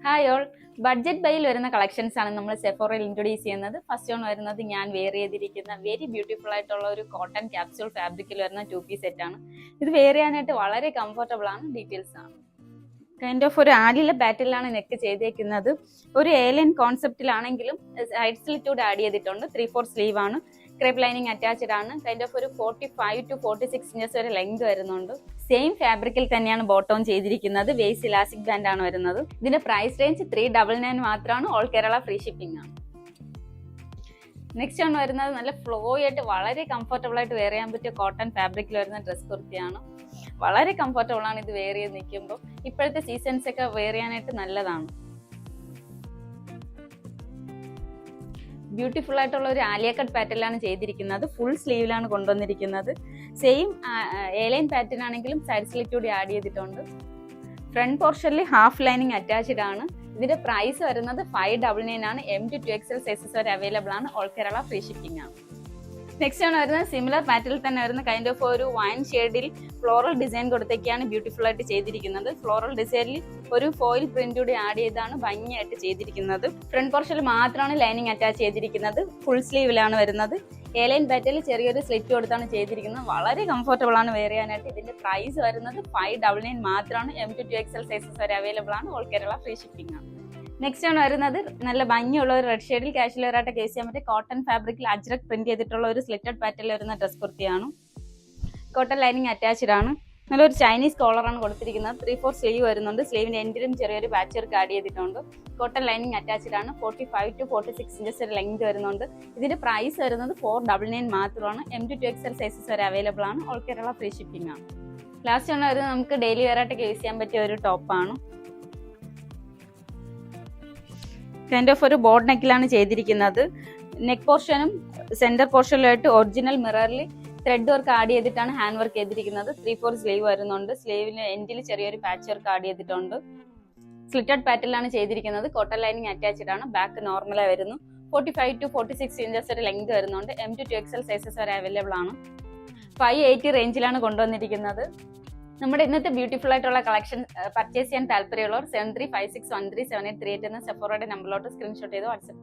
Hi all, budget ബൈയിൽ വരുന്ന collections ആണ് നമ്മൾ സെഫോറയിൽ ഇൻട്രൊഡ്യൂസ് ചെയ്യുന്നത്. ഫസ്റ്റ് ഓൺ വരുന്നത് ഞാൻ വെയർ ചെയ്തിരിക്കുന്ന വെരി ബ്യൂട്ടിഫുൾ ആയിട്ടുള്ള ഒരു കോട്ടൺ ക്യാപ്സ്യൂൾ ഫാബ്രിക്കിൽ വരുന്ന 2 പീസ് സെറ്റ് ആണ്. ഇത് വെയർ ചെയ്യാനായിട്ട് വളരെ കംഫർട്ടബിൾ ആണ്. ഡീറ്റെയിൽസ് ആണ് കൈൻഡ് ഓഫ് ഒരു ആലിലെ പാറ്റേണിലാണ് നെക്ക് ചെയ്തേക്കുന്നത്. ഒരു ഏലിയൻ കോൺസെപ്റ്റിലാണെങ്കിലും സൈഡ് സ്ലിറ്റൂടെ ആഡ് ചെയ്തിട്ടുണ്ട്. 3/4 സ്ലീവ് ആണ്. ക്രേപ്പ് ലൈനിങ് അറ്റാച്ച്ഡ് ആണ്. കൈൻഡ് ഓഫ് ഒരു 45 to 46 ഇഞ്ചസ് വരെ ലെങ്ത് വരുന്നുണ്ട്. സെയിം ഫാബ്രിക്കിൽ തന്നെയാണ് ബോട്ടം ചെയ്തിരിക്കുന്നത്. വേസ്റ്റ് ഇലാസ്റ്റിക് ബാൻഡ് ആണ് വരുന്നത്. ഇതിന്റെ പ്രൈസ് റേഞ്ച് 399 മാത്രമാണ്. ഓൾ കേരള ഫ്രീ ഷിപ്പിംഗ് ആണ്. നെക്സ്റ്റ് ആണ് വരുന്നത് നല്ല ഫ്ലോ ആയിട്ട് വളരെ കംഫർട്ടബിൾ ആയിട്ട് വെയർ ചെയ്യാൻ പറ്റിയ കോട്ടൺ ഫാബ്രിക്കിൽ വരുന്ന ഡ്രസ് കുർത്തിയാണ്. വളരെ കംഫർട്ടബിൾ ആണ് ഇത് വെയർ ചെയ്ത് നിൽക്കുമ്പോൾ. ഇപ്പോഴത്തെ സീസൺസ് ഒക്കെ വെയർ ചെയ്യാനായിട്ട് നല്ലതാണ്. ബ്യൂട്ടിഫുൾ ആയിട്ടുള്ള ഒരു ആലിയ കട്ട് പാറ്റേണിലാണ് ചെയ്തിരിക്കുന്നത്. ഫുൾ സ്ലീവിലാണ് കൊണ്ടുവന്നിരിക്കുന്നത്. സെയിം എലൈൻ പാറ്റേൺ ആണെങ്കിലും സൈഡ് സ്ലിറ്റ് കൂടി ആഡ് ചെയ്തിട്ടുണ്ട്. ഫ്രണ്ട് പോർഷനിൽ ഹാഫ് ലൈനിങ് അറ്റാച്ച്ഡ് ആണ്. ഇതിന്റെ പ്രൈസ് വരുന്നത് 599 ആണ്. M to 2XL സൈസസ് വരെ അവൈലബിൾ ആണ്. ഓൾ കേരള ഫ്രീ ഷിപ്പിംഗ് ആണ്. നെക്സ്റ്റ് ആണ് വരുന്നത് സിമിലർ പാറ്റേണിൽ തന്നെ വരുന്ന കൈൻഡ് ഓഫ് ഒരു വൈൻ ഷെയ്ഡിൽ ഫ്ലോറൽ ഡിസൈൻ കൊടുത്തേക്കാണ് ബ്യൂട്ടിഫുൾ ആയിട്ട് ചെയ്തിരിക്കുന്നത്. ഫ്ലോറൽ ഡിസൈനിൽ ഒരു ഫോയിൽ പ്രിന്റ് കൂടി ആഡ് ചെയ്താണ് ഭംഗിയായിട്ട് ചെയ്തിരിക്കുന്നത്. ഫ്രണ്ട് പോർഷനിൽ മാത്രമാണ് ലൈനിങ് അറ്റാച്ച് ചെയ്തിരിക്കുന്നത്. ഫുൾ സ്ലീവിലാണ് വരുന്നത്. എലൈൻ പാറ്റേണിൽ ചെറിയൊരു സ്ലിറ്റ് കൊടുത്താണ് ചെയ്തിരിക്കുന്നത്. വളരെ കംഫർട്ടബിൾ ആണ് വെയർ ചെയ്യാനായിട്ട്. ഇതിന്റെ പ്രൈസ് വരുന്നത് 599 മാത്രമാണ്. M to 2XL സൈസസ് വരെ അവൈലബിൾ ആണ്. ഓൾ കേരള ഫ്രീ ഷിപ്പിംഗ് ആണ്. നെക്സ്റ്റ് ആണ് വരുന്നത് നല്ല ഭംഗിയുള്ള ഒരു റെഡ് ഷെയ്ഡിൽ കാഷ്വൽ ആയിട്ട് കേസ് ചെയ്യാൻ പറ്റിയ കോട്ടൺ ഫാബ്രിക്കിൽ അജ്രക് പ്രിന്റ് ചെയ്തിട്ടുള്ള ഒരു സ്ലിറ്റഡ് പാറ്റേണിൽ വരുന്ന ഡ്രസ് കുർത്തിയാണ്. കോട്ടൺ ലൈനിങ് അറ്റാച്ച്ഡ് ആണ്. നല്ലൊരു ചൈനീസ് കോളറാണ് കൊടുത്തിരിക്കുന്നത്. 3/4 സ്ലീവ് വരുന്നുണ്ട്. സ്ലീവിന്റെ എൻഡിലും ചെറിയൊരു പാച്ച് വർക്ക് ആഡ് ചെയ്തിട്ടുണ്ട്. കോട്ടൺ ലൈനിങ് അറ്റാച്ച്ഡ് ആണ്. 45 to 46 ഇഞ്ചസ് ലെങ്ത് വരുന്നുണ്ട്. ഇതിന്റെ പ്രൈസ് വരുന്നത് 499 മാത്രമാണ്. M to 2XL സൈസസ് വരെ അവൈലബിൾ ആണ്. ഓൾ കേരള ഫ്രീ ഷിപ്പിംഗ് ആണ്. ലാസ്റ്റ് ആണ് വരുന്നത് നമുക്ക് ഡെയിലി വെയർ ആയിട്ട് യൂസ് ചെയ്യാൻ പറ്റിയ ഒരു ടോപ്പാണ്. കൈൻഡ് ഓഫ് ഒരു ബോർഡ് നെക്കിലാണ് ചെയ്തിരിക്കുന്നത്. നെക്ക് പോർഷനും സെന്റർ പോർഷനിലായിട്ട് ഒറിജിനൽ മിററിൽ ത്രെഡ് വർക്ക് ആഡ് ചെയ്തിട്ടാണ് ഹാൻഡ് വർക്ക് ചെയ്തിരിക്കുന്നത്. 3/4 സ്ലീവ് വരുന്നുണ്ട്. സ്ലീവിന് എൻഡിൽ ചെറിയൊരു പാച്ച് വർക്ക് ആഡ് ചെയ്തിട്ടുണ്ട്. സ്ലിറ്റഡ് പാറ്റേണിലാണ് ചെയ്തിരിക്കുന്നത്. കോട്ടൺ ലൈനിങ് അറ്റാച്ച്ഡ് ആണ്. ബാക്ക് നോർമലായി വരുന്നു. 45 to 46 ഇഞ്ചസ് വരെ ലെങ്ത് വരുന്നുണ്ട്. M to 2XL സൈസസ് വരെ അവൈലബിൾ ആണ്. 580 റേഞ്ചിലാണ് കൊണ്ടുവന്നിരിക്കുന്നത്. നമ്മുടെ ഇന്നത്തെ ബ്യൂട്ടിഫുൾ ആയിട്ടുള്ള കളക്ഷൻ പർച്ചേസ് ചെയ്യാൻ താല്പര്യമുള്ളവർ 7356137838 എന്ന സെഫോറയുടെ നമ്പറിലോട്ട് സ്ക്രീൻഷോട്ട് ചെയ്ത് വാട്സ്ആപ്പ്